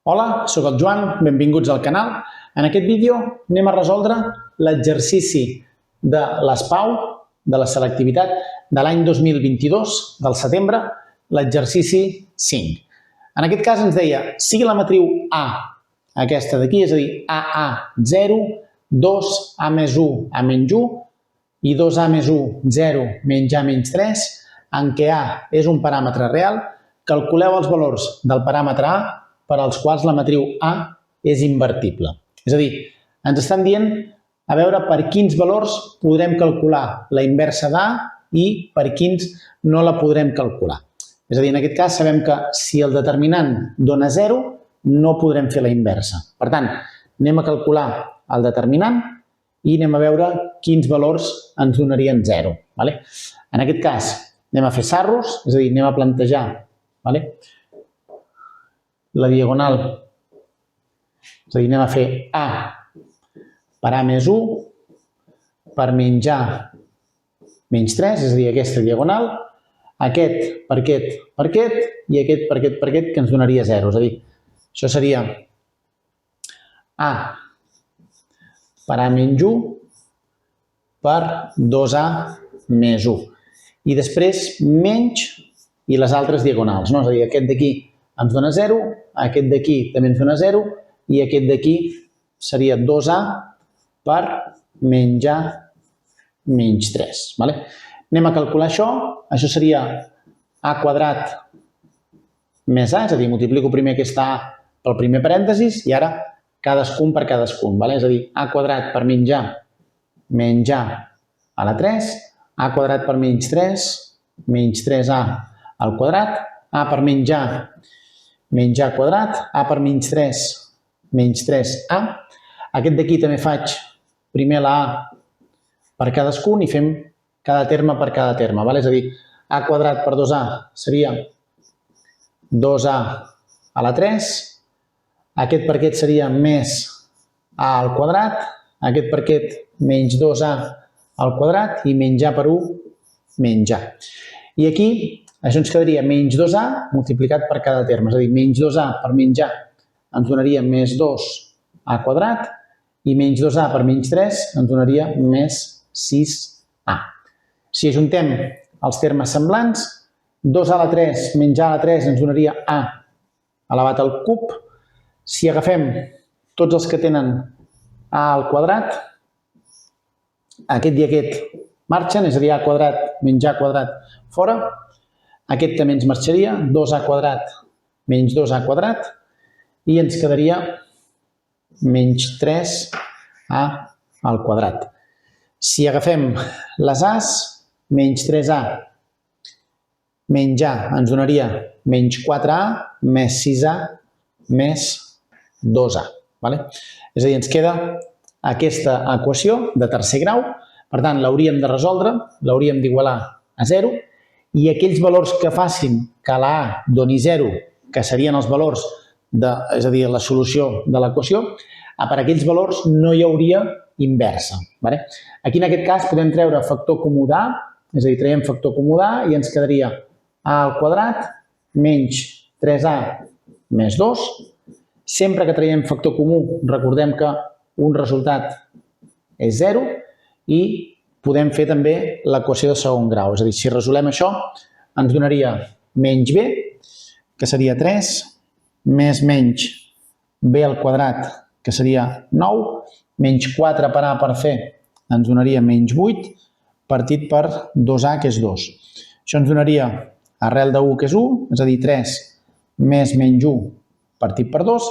Hola, sóc el Joan, benvinguts al canal. En aquest vídeo anem a resoldre l'exercici de l'ESPAU, de la selectivitat de l'any 2022, del setembre, l'exercici 5. En aquest cas ens deia, sigui la matriu A, aquesta d'aquí, és a dir, AA0, 2A més 1, A menys 1, i 2A més 1, 0, menys A menys 3, en què A és un paràmetre real, calculeu els valors del paràmetre A per als quals la matriu A és invertible. És a dir, ens estan dient a veure per quins valors podrem calcular la inversa d'A i per quins no la podrem calcular. És a dir, en aquest cas sabem que si el determinant dona 0, no podrem fer la inversa. Per tant, anem a calcular el determinant i anem a veure quins valors ens donarien 0. En aquest cas, anem a fer sarros, és a dir, anem a plantejar la diagonal, és a dir, anem a fer A per A més 1 per menys A menys 3, és a dir, aquesta diagonal, aquest per aquest per aquest i aquest per aquest que ens donaria 0. És a dir, això seria A per A menys 1 per 2A més 1. I després menys i les altres diagonals. És a dir, aquest d'aquí ens dona 0, aquest d'aquí també ens dona 0 i aquest d'aquí seria 2A per menys A menys 3. Anem a calcular això. Això seria A quadrat més A, és a dir, multiplico primer aquesta A pel primer parèntesis i ara cadascun per cadascun. És a dir, A quadrat per menys A a la 3, A quadrat per menys 3A al quadrat, A per menys A quadrat, A per menys 3A. Aquest d'aquí també faig primer la A per cadascun i fem cada terme per cada terme. És a dir, A quadrat per 2A seria 2A a la 3, aquest per aquest seria més A al quadrat, aquest per aquest menys 2A al quadrat i menys A per 1 menys A. I aquí això ens quedaria menys 2A multiplicat per cada terme, és a dir, menys 2A per menys A ens donaria més 2A quadrat i menys 2A per menys 3 ens donaria més 6A. Si ajuntem els termes semblants, 2A a la 3 menys A a la 3 ens donaria A elevat al cub. Si agafem tots els que tenen A al quadrat, aquest i aquest marxen, és a dir, A quadrat menys A quadrat fora. Aquest també ens marxaria, 2A quadrat menys 2A quadrat, i ens quedaria menys 3A al quadrat. Si agafem les A's, menys 3A menys A ens donaria menys 4A més 6A més 2A. És a dir, ens queda aquesta equació de tercer grau, per tant, l'hauríem de resoldre, l'hauríem d'igualar a 0, i aquells valors que facin que la A doni 0, que serien els valors, és a dir, la solució de l'equació, per aquells valors no hi hauria inversa. Aquí, en aquest cas, podem treure factor comú d'A, és a dir, traiem factor comú d'A i ens quedaria A al quadrat menys 3A més 2. Sempre que traiem factor comú, recordem que un resultat és 0 i podem fer també l'equació de segon grau. És a dir, si resolem això, ens donaria menys B, que seria 3, més menys B al quadrat, que seria 9, menys 4 per A per C ens donaria menys 8, partit per 2A, que és 2. Això ens donaria arrel de 1, que és 1, és a dir, 3 més menys 1 partit per 2,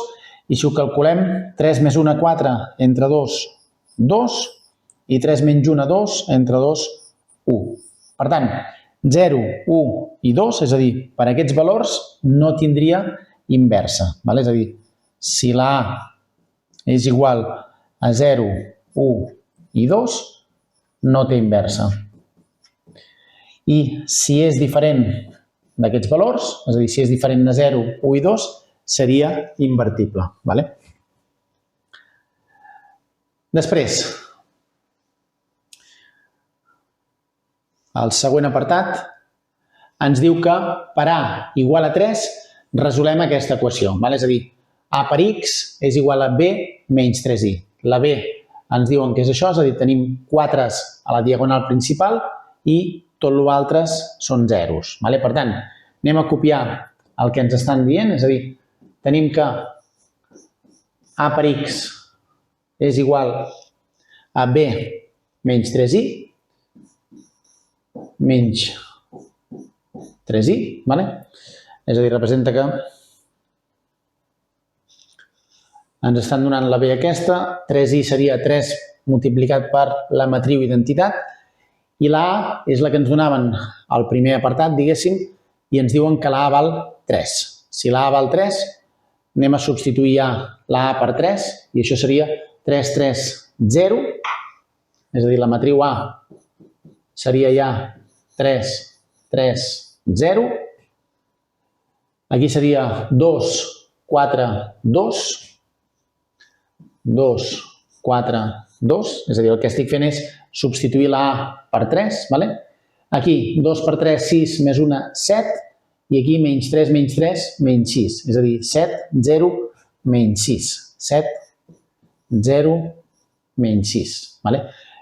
i si ho calculem, 3 més 1 a 4 entre 2, 2, i 3 menys 1 a 2 entre 2, 1. Per tant, 0, 1 i 2, és a dir, per aquests valors no tindria inversa. És a dir, si la A és igual a 0, 1 i 2, no té inversa. I si és diferent d'aquests valors, és a dir, si és diferent de 0, 1 i 2, seria invertible. Després, el següent apartat ens diu que per A igual a 3 resolem aquesta equació. És a dir, A per X és igual a B menys 3I. La B ens diuen que és això, és a dir, tenim 4 a la diagonal principal i tot l'altre són zeros. Per tant, anem a copiar el que ens estan dient, és a dir, tenim que A per X és igual a B menys 3I menys 3I, és a dir, representa que ens estan donant la B aquesta, 3I seria 3 multiplicat per la matriu identitat, i la A és la que ens donaven al primer apartat, diguéssim, i ens diuen que la A val 3. Si la A val 3, anem a substituir ja la A per 3, i això seria 3, 3, 0, és a dir, la matriu A seria ja 3, 3, 0. Aquí seria 2, 4, 2, 2, 4, 2, és a dir, el que estic fent és substituir la A per 3, aquí 2 per 3, 6, més 1, 7, i aquí menys 3, menys 3, menys 6, és a dir, 7, 0, menys 6, 7, 0, menys 6.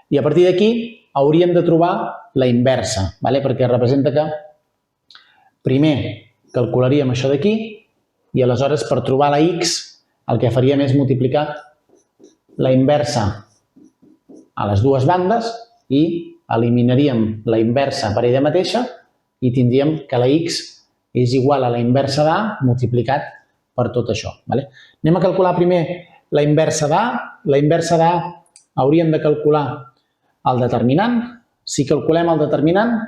I a partir d'aquí hauríem de trobar la inversa, perquè representa que primer calcularíem això d'aquí i aleshores per trobar la X el que faríem és multiplicar la inversa a les dues bandes i eliminaríem la inversa per ella mateixa i tindríem que la X és igual a la inversa d'A multiplicat per tot això. Anem a calcular primer la inversa d'A. La inversa d'A hauríem de calcular el determinant. Si calculem el determinant,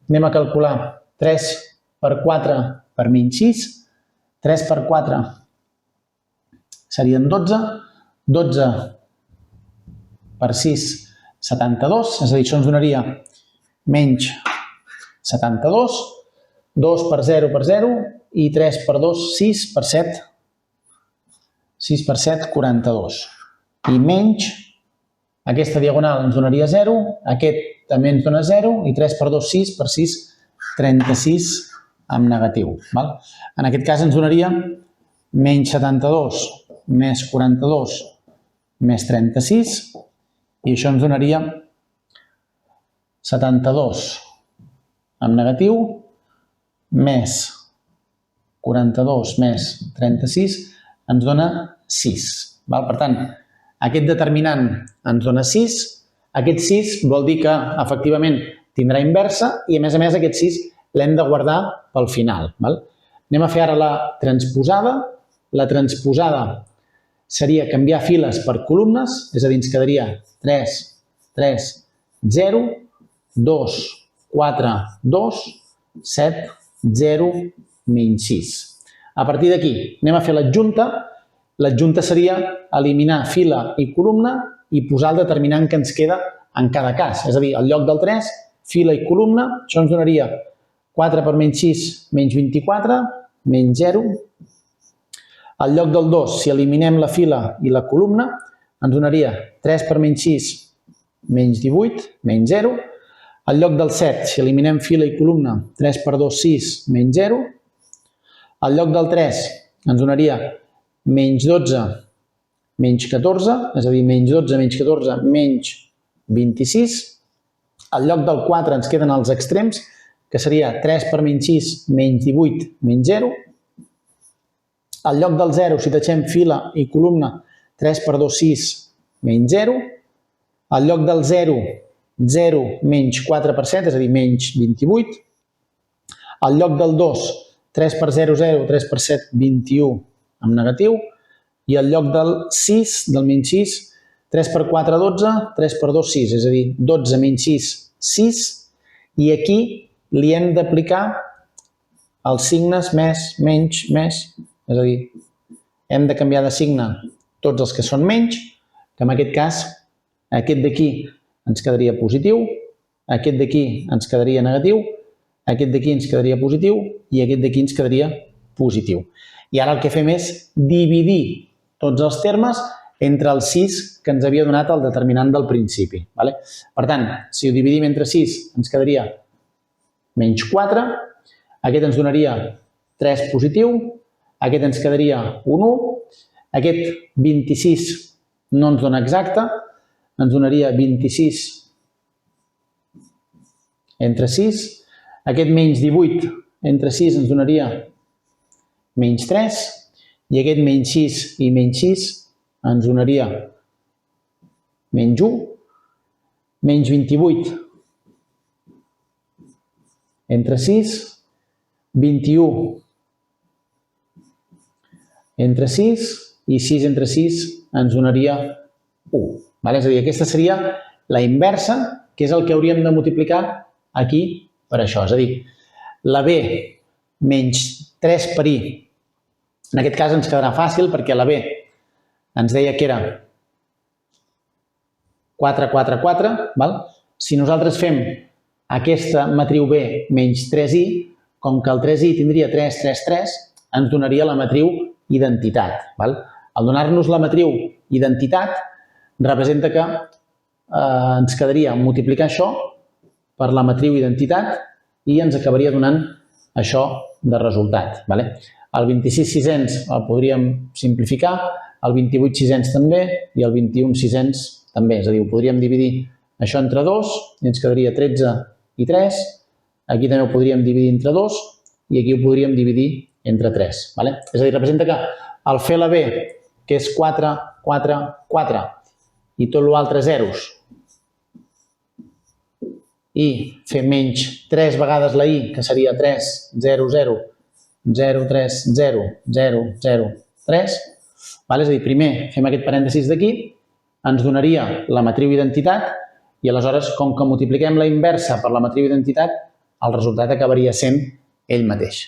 anem a calcular 3 per 4 per menys 6. 3 per 4 serien 12. 12 per 6, 72. És a dir, això ens donaria menys 72. 2 per 0 per 0 i 3 per 2, 6 per 7. 6 per 7, 42. I menys, aquesta diagonal ens donaria 0, aquest també ens dona 0, i 3 per 2, 6, per 6, 36 amb negatiu. En aquest cas ens donaria menys 72 més 42 més 36, i això ens donaria 72 amb negatiu més 42 més 36 ens dona 6. Per tant, aquest determinant ens dona 6. Aquest 6 vol dir que, efectivament, tindrà inversa i, a més, aquest 6 l'hem de guardar pel final. Anem a fer ara la transposada. La transposada seria canviar files per columnes, és a dir, ens quedaria 3, 3, 0, 2, 4, 2, 7, 0, menys 6. A partir d'aquí anem a fer l'adjunta. L'adjunta seria eliminar fila i columna i posar el determinant que ens queda en cada cas. És a dir, al lloc del 3, fila i columna, això ens donaria 4 per menys 6, menys 24, menys 0. Al lloc del 2, si eliminem la fila i la columna, ens donaria 3 per menys 6, menys 18, menys 0. Al lloc del 7, si eliminem fila i columna, 3 per 2, 6, menys 0. Al lloc del 3 ens donaria menys 12, menys 14, és a dir, menys 12, menys 14, menys 26. Al lloc del 4 ens queden els extrems, que seria 3 per menys 6, menys 18, menys 0. Al lloc del 0, si deixem fila i columna, 3 per 2, 6, menys 0. Al lloc del 0, 0 menys 4 per 7, és a dir, menys 28. Al lloc del 2, 3 per 0, 0, 3 per 7, 21 amb negatiu. I al lloc del 6, del menys 6, 3 per 4, 12, 3 per 2, 6, és a dir, 12 menys 6, 6. I aquí li hem d'aplicar els signes més, menys, més, és a dir, hem de canviar de signe tots els que són menys, que en aquest cas, aquest d'aquí ens quedaria positiu, aquest d'aquí ens quedaria negatiu, aquest d'aquí ens quedaria positiu i aquest d'aquí ens quedaria positiu. I ara el que fem és dividir tots els termes entre el 6 que ens havia donat el determinant del principi. Per tant, si ho dividim entre 6 ens quedaria menys 4, aquest ens donaria 3 positiu, aquest ens quedaria un 1, aquest 26 no ens dona exacte, ens donaria 26 entre 6, aquest menys 18 entre 6 ens donaria menys 3, i aquest menys 6 i menys 6 ens donaria menys 1, menys 28 entre 6, 21 entre 6 i 6 entre 6 ens donaria 1. És a dir, aquesta seria la inversa, que és el que hauríem de multiplicar aquí per això. És a dir, la b menys 3 per i, en aquest cas ens quedarà fàcil perquè la b ens deia que era 4, 4, 4. Si nosaltres fem aquesta matriu b menys 3i, com que el 3i tindria 3, 3, 3, ens donaria la matriu identitat. Al donar-nos la matriu identitat, representa que ens quedaria multiplicar això per la matriu identitat i ens acabaria donant això de resultat. El 26 sisens el podríem simplificar, el 28 sisens també i el 21 sisens també. És a dir, ho podríem dividir això entre 2 i ens quedaria 13 i 3. Aquí també ho podríem dividir entre 2 i aquí ho podríem dividir entre 3. És a dir, representa que al fer la b, que és 4, 4, 4, i tot l'altre zeros, i fer menys 3 vegades la i, que seria 3, 0, 0, 0, 3, 0, 0, 0, 3. És a dir, primer fem aquest parèntesis d'aquí, ens donaria la matriu identitat i aleshores, com que multipliquem la inversa per la matriu identitat, el resultat acabaria sent ell mateix.